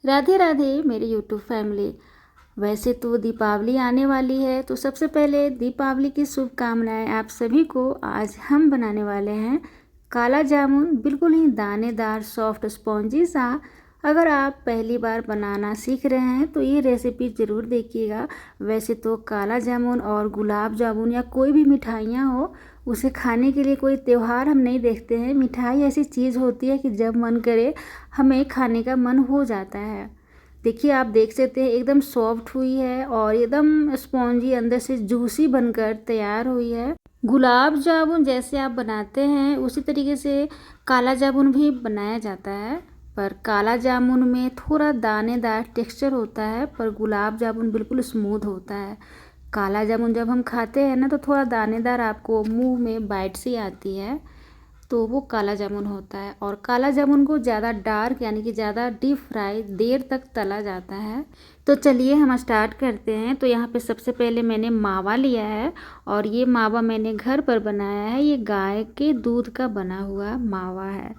राधे राधे मेरी YouTube family. वैसे तो दीपावली आने वाली है, तो सबसे पहले दीपावली की शुभकामनाएं आप सभी को। आज हम बनाने वाले हैं काला जामुन, बिल्कुल ही दानेदार सॉफ्ट स्पॉन्जी सा। अगर आप पहली बार बनाना सीख रहे हैं तो ये रेसिपी ज़रूर देखिएगा। वैसे तो काला जामुन और गुलाब जामुन या कोई भी मिठाइयाँ हो, उसे खाने के लिए कोई त्यौहार हम नहीं देखते हैं। मिठाई ऐसी चीज़ होती है कि जब मन करे हमें खाने का मन हो जाता है। देखिए, आप देख सकते हैं एकदम सॉफ्ट हुई है और एकदम स्पॉन्जी अंदर से जूसी बनकर तैयार हुई है। गुलाब जामुन जैसे आप बनाते हैं उसी तरीके से काला जामुन भी बनाया जाता है, पर काला जामुन में थोड़ा दानेदार टेक्सचर होता है, पर गुलाब जामुन बिल्कुल स्मूथ होता है। काला जामुन जब हम खाते हैं ना तो थोड़ा दानेदार आपको मुंह में बाइट सी आती है, तो वो काला जामुन होता है। और काला जामुन को ज़्यादा डार्क यानी कि ज़्यादा डीप फ्राई देर तक तला जाता है। तो चलिए हम स्टार्ट करते हैं। तो यहाँ पे सबसे पहले मैंने मावा लिया है और ये मावा मैंने घर पर बनाया है। ये गाय के दूध का बना हुआ मावा है।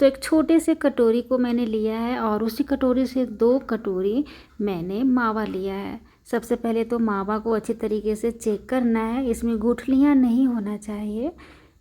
तो एक छोटे से कटोरी को मैंने लिया है और उसी कटोरी से 2 कटोरी मैंने मावा लिया है। सबसे पहले तो मावा को अच्छी तरीके से चेक करना है, इसमें गुठलियाँ नहीं होना चाहिए।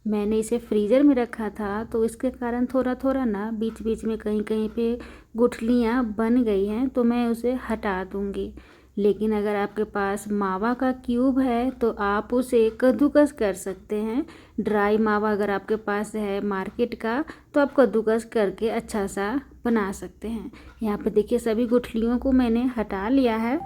मैंने इसे फ्रीज़र में रखा था तो इसके कारण थोड़ा थोड़ा ना बीच बीच में कहीं कहीं पे गुठलियाँ बन गई हैं, तो मैं उसे हटा दूँगी। लेकिन अगर आपके पास मावा का क्यूब है तो आप उसे कद्दूकस कर सकते हैं। ड्राई मावा अगर आपके पास है मार्केट का तो आप कद्दूकस करके अच्छा सा बना सकते हैं। यहाँ पे देखिए सभी गुठलियों को मैंने हटा लिया है।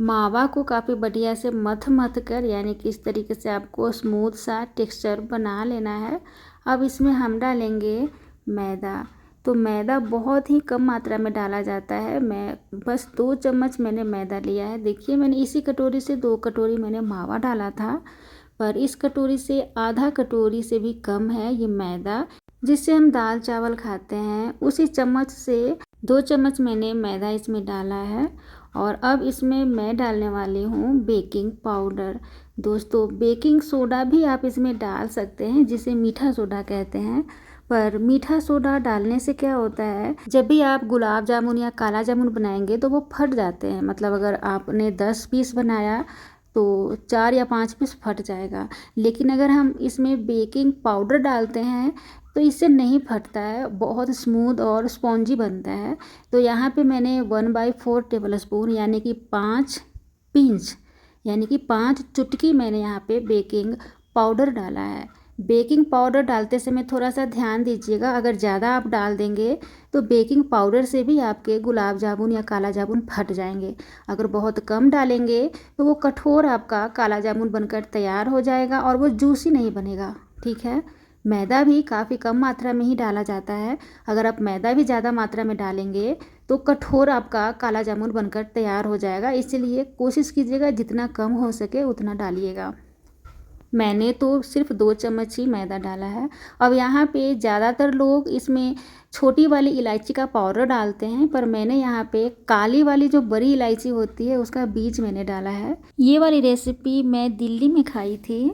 मावा को काफ़ी बढ़िया से मथ कर यानी कि इस तरीके से आपको स्मूथ सा टेक्सचर बना लेना है। अब इसमें हम डालेंगे मैदा। तो मैदा बहुत ही कम मात्रा में डाला जाता है। मैं बस 2 चम्मच मैंने मैदा लिया है। देखिए, मैंने इसी कटोरी से 2 कटोरी मैंने मावा डाला था, पर इस कटोरी से आधा कटोरी से भी कम है ये मैदा, जिससे हम दाल चावल खाते हैं। उसी चम्मच से 2 चम्मच मैंने मैदा इसमें डाला है। और अब इसमें मैं डालने वाली हूँ बेकिंग पाउडर। दोस्तों, बेकिंग सोडा भी आप इसमें डाल सकते हैं, जिसे मीठा सोडा कहते हैं। पर मीठा सोडा डालने से क्या होता है, जब भी आप गुलाब जामुन या काला जामुन बनाएंगे तो वो फट जाते हैं। मतलब अगर आपने 10 पीस बनाया तो 4 या 5 पीस फट जाएगा। लेकिन अगर हम इसमें बेकिंग पाउडर डालते हैं तो इससे नहीं फटता है, बहुत स्मूथ और स्पॉन्जी बनता है। तो यहाँ पे मैंने 1/4 टेबल स्पून यानी कि 5 पिंच यानी कि 5 चुटकी मैंने यहाँ पे बेकिंग पाउडर डाला है। बेकिंग पाउडर डालते समय थोड़ा सा ध्यान दीजिएगा, अगर ज़्यादा आप डाल देंगे तो बेकिंग पाउडर से भी आपके गुलाब जामुन या काला जामुन फट जाएंगे। अगर बहुत कम डालेंगे तो वो कठोर आपका काला जामुन बनकर तैयार हो जाएगा और वो जूसी नहीं बनेगा। ठीक है, मैदा भी काफ़ी कम मात्रा में ही डाला जाता है। अगर आप मैदा भी ज़्यादा मात्रा में डालेंगे तो कठोर आपका काला जामुन बनकर तैयार हो जाएगा। इसलिए कोशिश कीजिएगा जितना कम हो सके उतना डालिएगा। मैंने तो सिर्फ 2 चम्मच ही मैदा डाला है। अब यहाँ पे ज़्यादातर लोग इसमें छोटी वाली इलायची का पाउडर डालते हैं, पर मैंने यहाँ पे काली वाली जो बड़ी इलायची होती है उसका बीज मैंने डाला है। ये वाली रेसिपी मैं दिल्ली में खाई थी,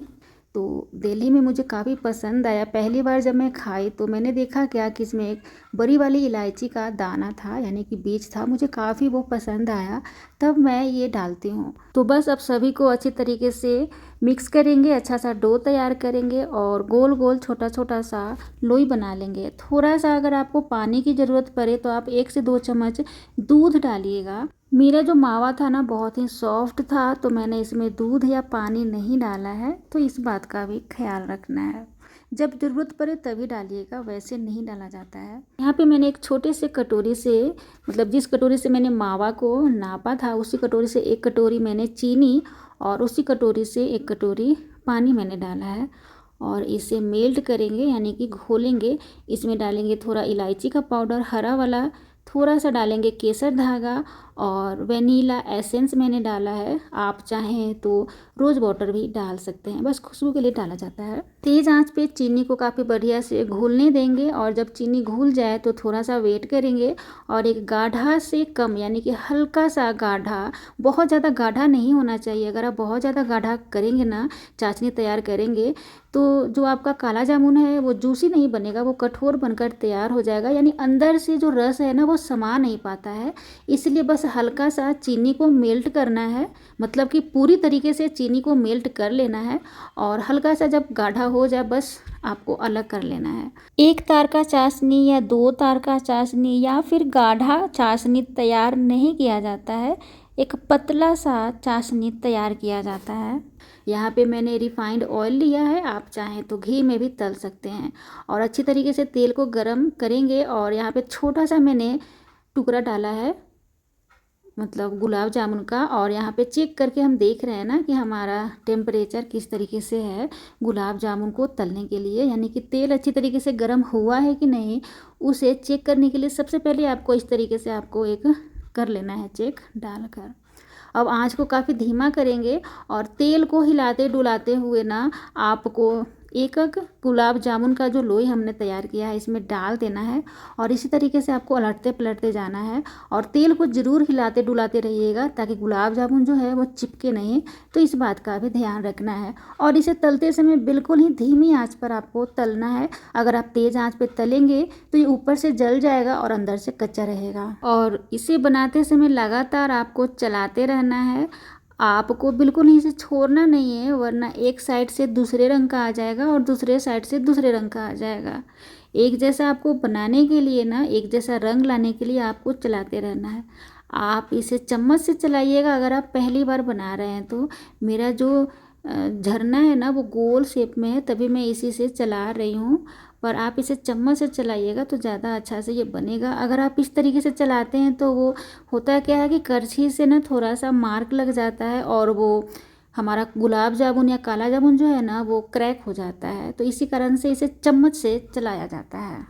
तो दिल्ली में मुझे काफ़ी पसंद आया। पहली बार जब मैं खाई तो मैंने देखा क्या कि इसमें एक बड़ी वाली इलायची का दाना था यानी कि बीज था, मुझे काफ़ी वो पसंद आया, तब मैं ये डालती हूँ। तो बस अब सभी को अच्छी तरीके से मिक्स करेंगे, अच्छा सा डो तैयार करेंगे और गोल गोल छोटा छोटा सा लोई बना लेंगे। थोड़ा सा अगर आपको पानी की ज़रूरत पड़े तो आप 1 से 2 चम्मच दूध डालिएगा। मेरा जो मावा था ना बहुत ही सॉफ्ट था, तो मैंने इसमें दूध या पानी नहीं डाला है, तो इस बात का भी ख्याल रखना है। जब ज़रूरत पड़े तभी डालिएगा, वैसे नहीं डाला जाता है। यहाँ पे मैंने एक छोटे से कटोरी से, मतलब जिस कटोरी से मैंने मावा को नापा था उसी कटोरी से 1 कटोरी मैंने चीनी और उसी कटोरी से 1 कटोरी पानी मैंने डाला है। और इसे मेल्ट करेंगे यानी कि घोलेंगे। इसमें डालेंगे थोड़ा इलायची का पाउडर हरा वाला, थोड़ा सा डालेंगे केसर धागा और वेनीला एसेंस मैंने डाला है। आप चाहें तो रोज़ वाटर भी डाल सकते हैं, बस खुशबू के लिए डाला जाता है। तेज़ आंच पे चीनी को काफ़ी बढ़िया से घुलने देंगे और जब चीनी घुल जाए तो थोड़ा सा वेट करेंगे और एक गाढ़ा से कम यानी कि हल्का सा गाढ़ा, बहुत ज़्यादा गाढ़ा नहीं होना चाहिए। अगर आप बहुत ज़्यादा गाढ़ा करेंगे ना, चाशनी तैयार करेंगे, तो जो आपका काला जामुन है वो जूसी नहीं बनेगा, वो कठोर बनकर तैयार हो जाएगा, यानी अंदर से जो रस है ना वो समा नहीं पाता है। इसलिए बस हल्का सा चीनी को मेल्ट करना है, मतलब कि पूरी तरीके से चीनी को मेल्ट कर लेना है और हल्का सा जब गाढ़ा हो जाए बस आपको अलग कर लेना है। एक तार का चाशनी या 2 तार का चाशनी या फिर गाढ़ा चाशनी तैयार नहीं किया जाता है, एक पतला सा चाशनी तैयार किया जाता है। यहाँ पे मैंने रिफाइंड ऑयल लिया है, आप चाहें तो घी में भी तल सकते हैं और अच्छी तरीके से तेल को गरम करेंगे और यहाँ पे छोटा सा मैंने टुकड़ा डाला है, मतलब गुलाब जामुन का। और यहाँ पे चेक करके हम देख रहे हैं ना कि हमारा टेम्परेचर किस तरीके से है गुलाब जामुन को तलने के लिए, यानी कि तेल अच्छी तरीके से गर्म हुआ है कि नहीं, उसे चेक करने के लिए सबसे पहले आपको इस तरीके से आपको एक कर लेना है चेक डालकर। अब आंच को काफ़ी धीमा करेंगे और तेल को हिलाते डुलाते हुए ना आपको एक एक गुलाब जामुन का जो लोई हमने तैयार किया है इसमें डाल देना है और इसी तरीके से आपको उलटते पलटते जाना है और तेल को ज़रूर हिलाते डुलाते रहिएगा ताकि गुलाब जामुन जो है वो चिपके नहीं, तो इस बात का भी ध्यान रखना है। और इसे तलते समय बिल्कुल ही धीमी आंच पर आपको तलना है। अगर आप तेज़ आंच पर तलेंगे तो ये ऊपर से जल जाएगा और अंदर से कच्चा रहेगा। और इसे बनाते समय लगातार आपको चलाते रहना है, आपको बिल्कुल ही इसे छोड़ना नहीं है, वरना एक साइड से दूसरे रंग का आ जाएगा और दूसरे साइड से दूसरे रंग का आ जाएगा। एक जैसा आपको बनाने के लिए ना, एक जैसा रंग लाने के लिए आपको चलाते रहना है। आप इसे चम्मच से चलाइएगा अगर आप पहली बार बना रहे हैं तो। मेरा जो झरना है ना वो गोल शेप में है, तभी मैं इसी से चला रही हूँ, पर आप इसे चम्मच से चलाइएगा तो ज़्यादा अच्छा से ये बनेगा। अगर आप इस तरीके से चलाते हैं तो वो होता क्या है कि करछी से ना थोड़ा सा मार्क लग जाता है और वो हमारा गुलाब जामुन या काला जामुन जो है ना वो क्रैक हो जाता है, तो इसी कारण से इसे चम्मच से चलाया जाता है।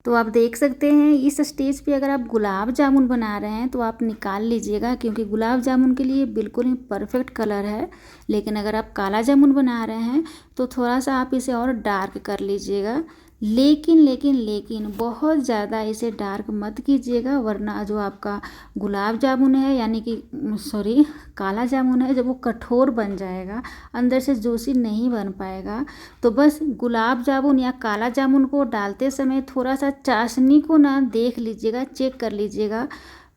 तो आप देख सकते हैं इस स्टेज पे अगर आप गुलाब जामुन बना रहे हैं तो आप निकाल लीजिएगा, क्योंकि गुलाब जामुन के लिए बिल्कुल ही परफेक्ट कलर है। लेकिन अगर आप काला जामुन बना रहे हैं तो थोड़ा सा आप इसे और डार्क कर लीजिएगा। लेकिन बहुत ज़्यादा इसे डार्क मत कीजिएगा, वरना जो आपका गुलाब जामुन है यानी कि सॉरी काला जामुन है जब वो कठोर बन जाएगा, अंदर से जूसी नहीं बन पाएगा। तो बस गुलाब जामुन या काला जामुन को डालते समय थोड़ा सा चाशनी को ना देख लीजिएगा, चेक कर लीजिएगा,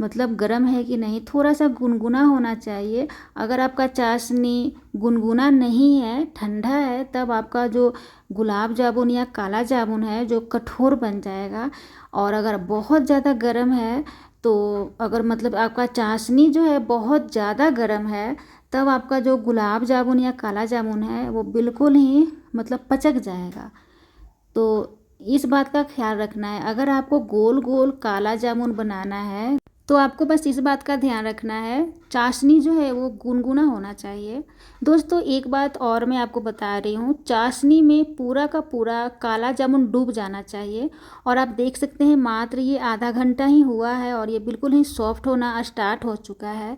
मतलब गर्म है कि नहीं, थोड़ा सा गुनगुना होना चाहिए। अगर आपका चाशनी गुनगुना नहीं है, ठंडा है, तब आपका जो गुलाब जामुन या काला जामुन है जो कठोर बन जाएगा। और अगर बहुत ज़्यादा गर्म है तो अगर मतलब आपका चाशनी जो है बहुत ज़्यादा गर्म है, तब आपका जो गुलाब जामुन या काला जामुन है वो बिल्कुल ही मतलब पचक जाएगा। तो इस बात का ख्याल रखना है। अगर आपको गोल गोल काला जामुन बनाना है तो आपको बस इस बात का ध्यान रखना है, चाशनी जो है वो गुनगुना होना चाहिए। दोस्तों एक बात और मैं आपको बता रही हूँ, चाशनी में पूरा का पूरा काला जामुन डूब जाना चाहिए। और आप देख सकते हैं मात्र ये आधा घंटा ही हुआ है और ये बिल्कुल ही सॉफ्ट होना स्टार्ट हो चुका है।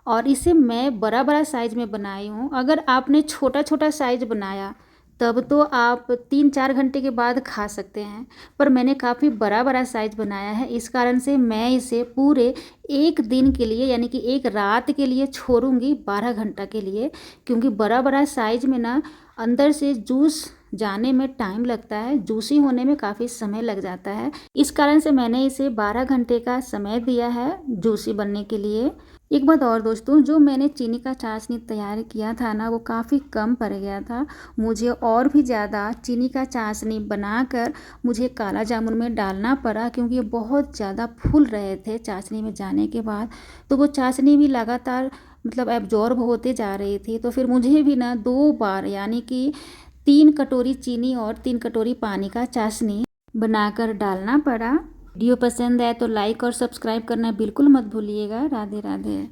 और इसे मैं बड़ा बड़ा साइज़ में बनाई हूँ। अगर आपने छोटा छोटा साइज़ बनाया तब तो आप 3-4 घंटे के बाद खा सकते हैं, पर मैंने काफ़ी बड़ा बड़ा साइज़ बनाया है, इस कारण से मैं इसे पूरे एक दिन के लिए यानी कि एक रात के लिए छोड़ूंगी, 12 घंटा के लिए। क्योंकि बड़ा बड़ा साइज़ में ना अंदर से जूस जाने में टाइम लगता है, जूसी होने में काफ़ी समय लग जाता है, इस कारण से मैंने इसे 12 घंटे का समय दिया है जूसी बनने के लिए। एक बात और दोस्तों, जो मैंने चीनी का चाशनी तैयार किया था ना वो काफ़ी कम पड़ गया था। मुझे और भी ज़्यादा चीनी का चाशनी बनाकर मुझे काला जामुन में डालना पड़ा, क्योंकि ये बहुत ज़्यादा फूल रहे थे चाशनी में जाने के बाद। तो वो चाशनी भी लगातार मतलब एब्जॉर्ब होते जा रही थी, तो फिर मुझे भी ना 2 बार यानी कि 3 कटोरी चीनी और 3 कटोरी पानी का चाशनी बनाकर डालना पड़ा। वीडियो पसंद आए तो लाइक और सब्सक्राइब करना बिल्कुल मत भूलिएगा। राधे राधे।